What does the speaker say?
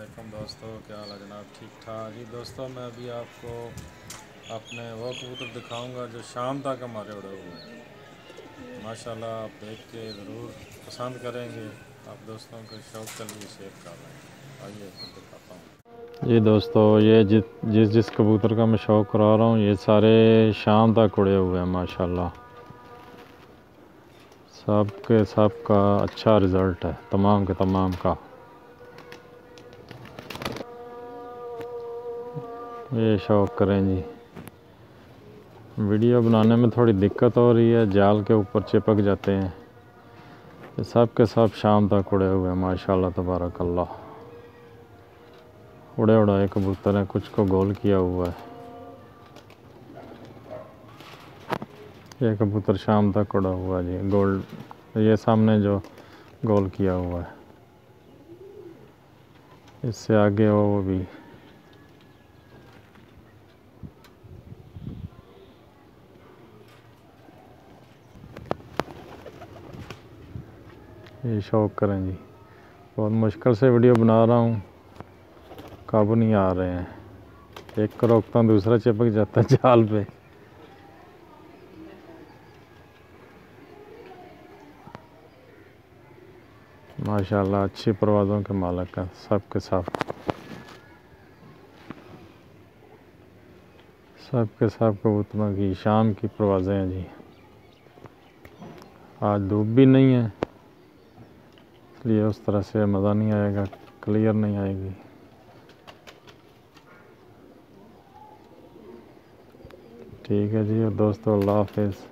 वालेकुम दोस्तों, क्या हाल है जनाब? ठीक ठाक जी दोस्तों। मैं अभी आपको अपने वो कबूतर दिखाऊंगा जो शाम तक हमारे उड़े हुए हैं। माशाल्लाह आप देख के ज़रूर पसंद करेंगे। आप दोस्तों के शौक़ के लिए शेयर कर रहे हैं। आइए तो दिखाता हूँ जी दोस्तों। ये जिस कबूतर का मैं शौक़ करा रहा हूँ ये सारे शाम तक उड़े हुए हैं माशाल्लाह। सब का अच्छा रिज़ल्ट है, तमाम के तमाम का। ये शौक़ करें जी। वीडियो बनाने में थोड़ी दिक्कत हो रही है, जाल के ऊपर चिपक जाते हैं। ये सब के सब शाम तक उड़े हुए हैं माशाल्लाह तबारक अल्लाह। उड़े उड़ाए कबूतर हैं, कुछ को गोल किया हुआ है। ये कबूतर शाम तक उड़ा हुआ है जी, गोल्ड। ये सामने जो गोल किया हुआ है, इससे आगे वो भी। ये शौक़ करें जी। बहुत मुश्किल से वीडियो बना रहा हूँ, काबू नहीं आ रहे हैं। एक को रोकता हूँ दूसरा चिपक जाता है जाल पे। माशाल्लाह अच्छी परवाज़ों के मालिक हैं सब के सब। सब के सब कबूतरों की शाम की परवाज़ें हैं जी। आज धूप भी नहीं है इसलिए उस तरह से मज़ा नहीं आएगा, क्लियर नहीं आएगी। ठीक है जी, और दोस्तों अल्लाह हाफ़िज़।